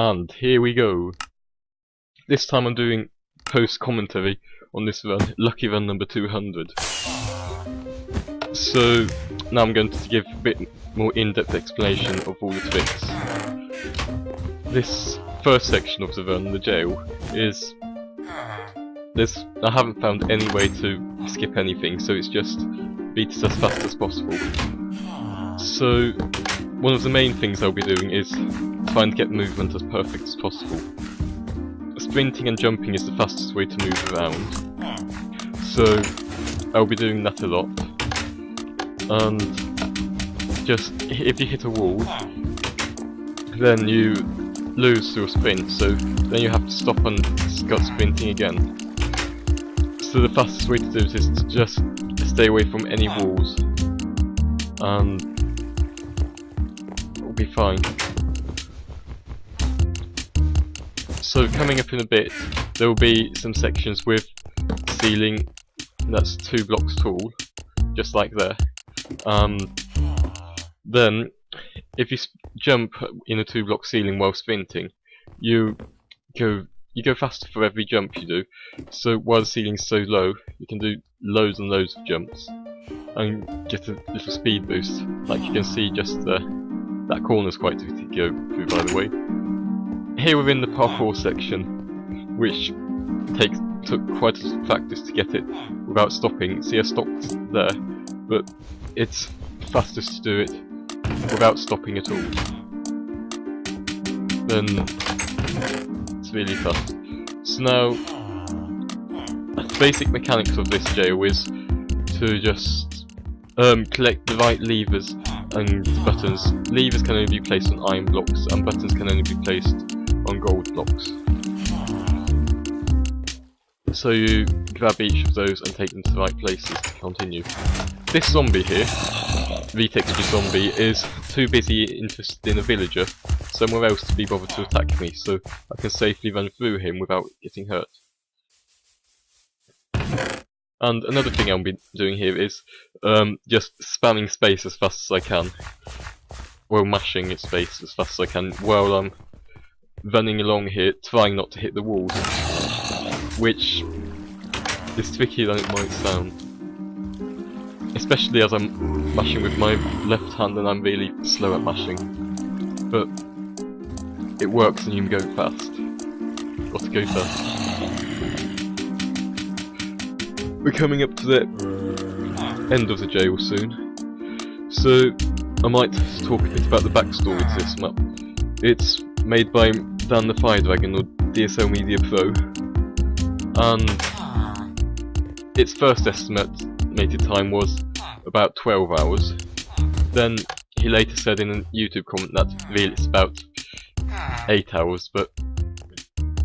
And here we go. This time I'm doing post-commentary on this run, lucky run number 200. So now I'm going to give a bit more in-depth explanation of all the tricks. This first section of the run, the jail, is... I haven't found any way to skip anything, so it's just beat it as fast as possible. So one of the main things I'll be doing is trying to get movement as perfect as possible. Sprinting and jumping is the fastest way to move around, so I'll be doing that a lot. And just if you hit a wall, then you lose your sprint, so then you have to stop and start sprinting again. So the fastest way to do it is to just stay away from any walls, and it'll be fine. So coming up in a bit, there will be some sections with ceiling that's 2 blocks tall, just like there. Then, if you jump in a 2-block ceiling while sprinting, you go faster for every jump you do. So while the ceiling's so low, you can do loads and loads of jumps and get a little speed boost, like you can see just there. That corner's quite difficult to go through, by the way. Here we're in the parkour section, which took quite a lot of practice to get it without stopping. See, I stopped there, but it's fastest to do it without stopping at all. Then it's really fast. So now, the basic mechanics of this jail is to just collect the right levers and buttons. Levers can only be placed on iron blocks, and buttons can only be placed on gold blocks. So you grab each of those and take them to the right places to continue. This zombie here, V-texture zombie, is too busy interested in a villager somewhere else to be bothered to attack me, so I can safely run through him without getting hurt. And another thing I'll be doing here is just spamming space as fast as I can, well, mashing space as fast as I can while I'm running along here, trying not to hit the walls, which is trickier than it might sound. Especially as I'm mashing with my left hand and I'm really slow at mashing. But it works and you can go fast. Got to go fast. We're coming up to the end of the jail soon. So I might talk a bit about the backstory to this map. It's made by Dan the Fire Dragon, or DSL Media Pro, and its first estimated time was about 12 hours. Then he later said in a YouTube comment that really it's about 8 hours, but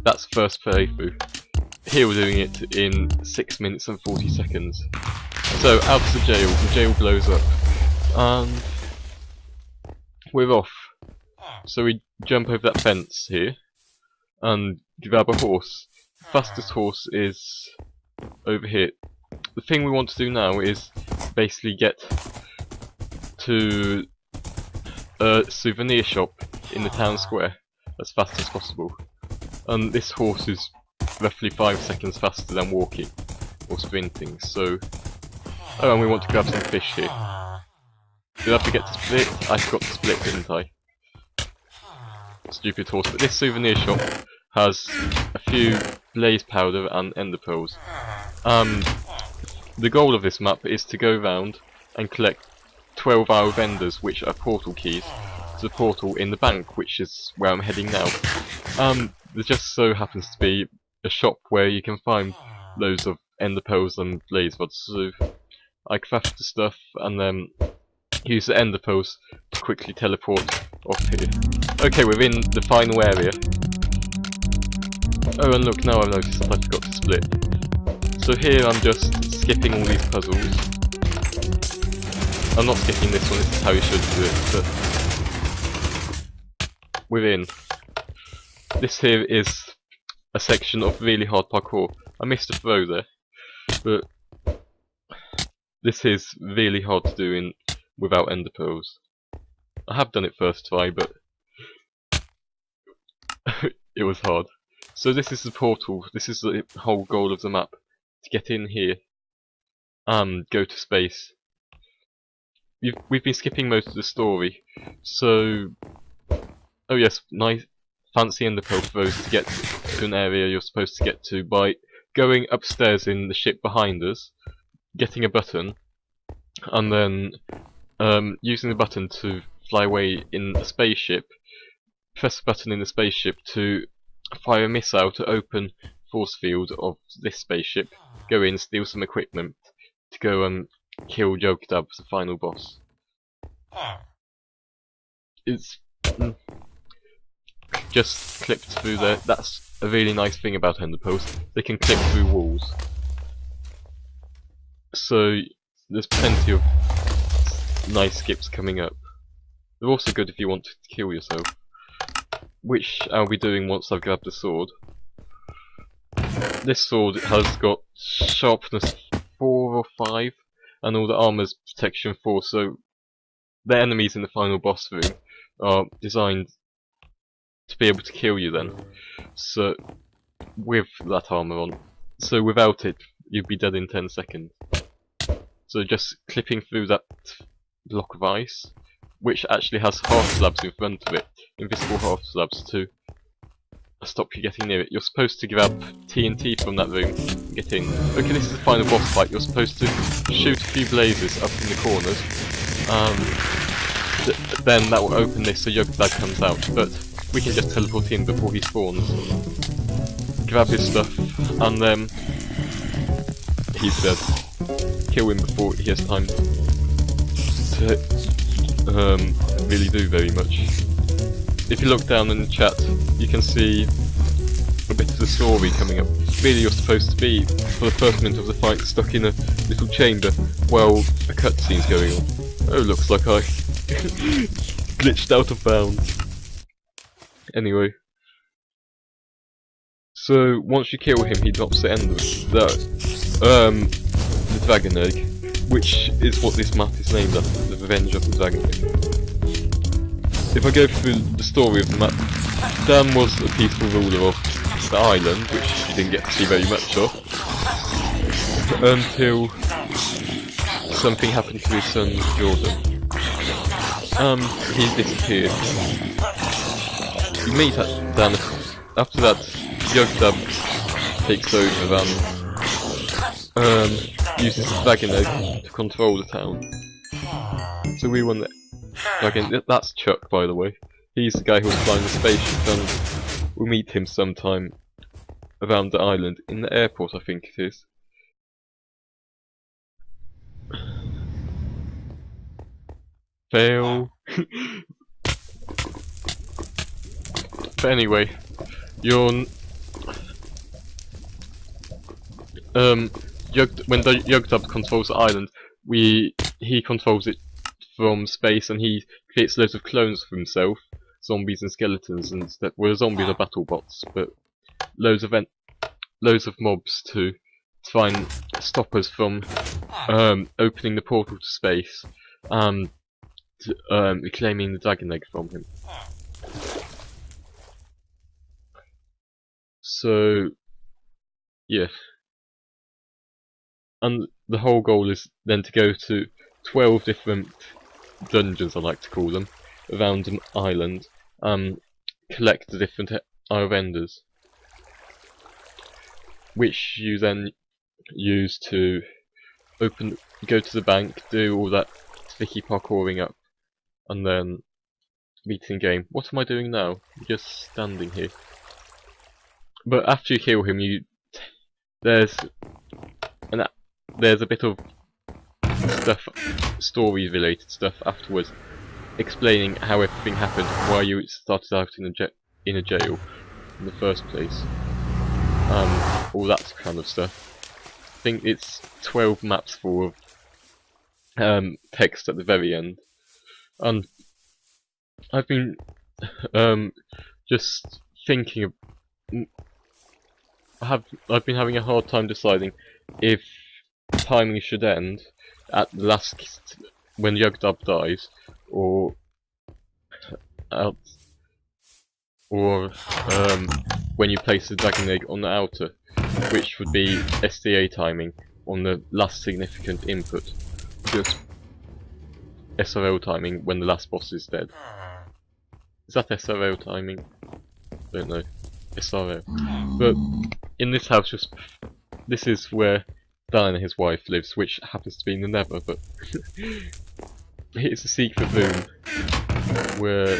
that's first playthrough. Here we're doing it in 6 minutes and 40 seconds. So out of the jail blows up, and we're off. So we jump over that fence here and grab a horse. The fastest horse is over here. The thing we want to do now is basically get to a souvenir shop in the town square as fast as possible. And this horse is roughly 5 seconds faster than walking or sprinting, so... Oh, and we want to grab some fish here. Did I forget to split? I forgot to split, didn't I? Stupid horse. But this souvenir shop has a few blaze powder and ender pearls. The goal of this map is to go round and collect 12 hour vendors, which are portal keys, to the portal in the bank, which is where I'm heading now. There just so happens to be a shop where you can find loads of ender pearls and blaze rods, so I craft the stuff and then use the ender pearls to quickly teleport off here. Okay, we're in the final area. Oh, and look, now I've noticed that I forgot to split. So here I'm just skipping all these puzzles. I'm not skipping this one, this is how you should do it, but we're in. This here is a section of really hard parkour. I missed a throw there, but this is really hard to do without ender pearls. I have done it first try, but It was hard. So this is the portal. This is the whole goal of the map. To get in here. Go to space. We've been skipping most of the story. So... Oh yes, nice fancy ender pearl for those to get to an area you're supposed to get to by going upstairs in the ship behind us, getting a button, and then using the button to fly away in a spaceship. Press the button in the spaceship to fire a missile to open force field of this spaceship, go in, steal some equipment to go and kill Jokdab, the final boss. It's just clipped through there. That's a really nice thing about ender pearls. They can clip through walls. So there's plenty of nice skips coming up. They're also good if you want to kill yourself, which I'll be doing once I've grabbed the sword. This sword has got sharpness 4 or 5, and all the armor's protection 4, so the enemies in the final boss room are designed to be able to kill you then. So, with that armor on. So without it, you'd be dead in 10 seconds. So just clipping through that block of ice, which actually has half slabs in front of it, invisible half slabs to stop you getting near it. You're supposed to grab TNT from that room and get in. Okay, this is the final boss fight. You're supposed to shoot a few blazes up in the corners. Then that will open this so Jokdab comes out, but we can just teleport in before he spawns. Grab his stuff, and then he's dead. Kill him before he has time to really do very much. If you look down in the chat, you can see a bit of the story coming up. Really, you're supposed to be, for the first minute of the fight, stuck in a little chamber while a cutscene's going on. Oh, looks like I glitched out of bounds. Anyway. So, once you kill him, he drops the end of the dragon egg, which is what this map is named after, the Revenge of the Dragon Egg. If I go through the story of the map, Dan was a peaceful ruler of the island, which he didn't get to see very much of, until something happened to his son Jordan. He disappeared. You meet Dan. After that, Jokdab takes over and uses the dragon egg to control the town. So we won the dragon. That's Chuck, by the way. He's the guy who was flying the spaceship, and we'll meet him sometime around the island, in the airport I think it is. Fail. But anyway, when Jokdab controls the island, he controls it from space, and he creates loads of clones of himself, zombies and skeletons, and stuff. Well, zombies are battle bots, but loads of mobs to try and stop us from opening the portal to space, and reclaiming the dragon egg from him. So, yeah. And the whole goal is then to go to 12 different dungeons, I like to call them, around an island, collect the different Eye of Enders, which you then use to go to the bank, do all that sticky parkouring up, and then beat in game. What am I doing now? I'm just standing here. But after you kill him, there's a bit of stuff, story-related stuff afterwards, explaining how everything happened, why you started out in a jail in the first place, all that kind of stuff. I think it's 12 maps full of text at the very end, and I've been just thinking. I've been having a hard time deciding if timing should end at the last when Jokdab dies, or or when you place the dragon egg on the outer, which would be SDA timing on the last significant input, just SRL timing when the last boss is dead. Is that SRL timing? Don't know. SRL. But in this house, this is where Dan and his wife lives, which happens to be in the Nether, but it's a secret room where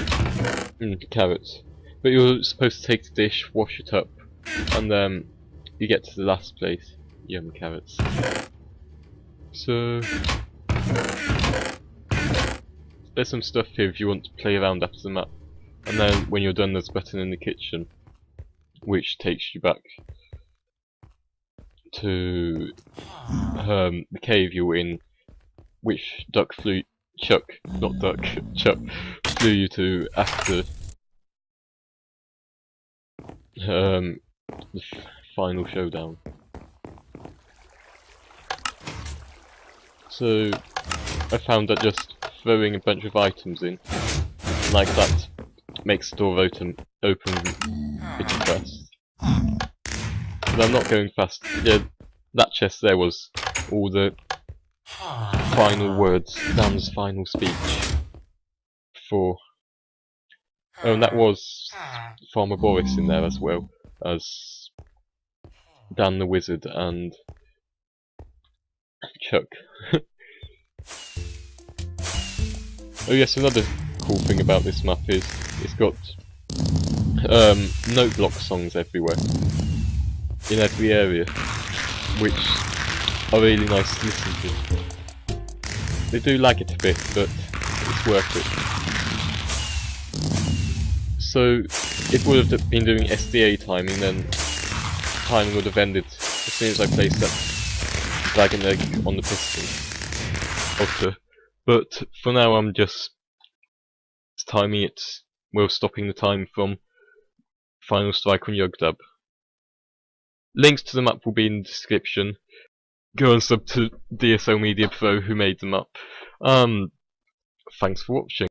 carrots. But you're supposed to take the dish, wash it up, and then you get to the last place. Yum, carrots. So there's some stuff here if you want to play around after the map. And then when you're done, there's a button in the kitchen which takes you back to the cave you were in, which Chuck flew you to after the final showdown. So I found that just throwing a bunch of items in like that makes the door open pretty fast. But I'm not going fast. Yeah, that chest there was all the final words, Dan's final speech for... Oh, and that was Farmer Boris in there as well as Dan the Wizard and Chuck. Oh yes, another cool thing about this map is it's got note block songs everywhere, in every area, which are really nice to listen to. They do lag it a bit, but it's worth it. So, if we would have been doing SDA timing, then timing would have ended as soon as I placed that dragon egg on the piston. But for now I'm just timing it while stopping the time from Final Strike on Yugdab. Links to the map will be in the description. Go and sub to DSL Media Pro who made the map. Thanks for watching.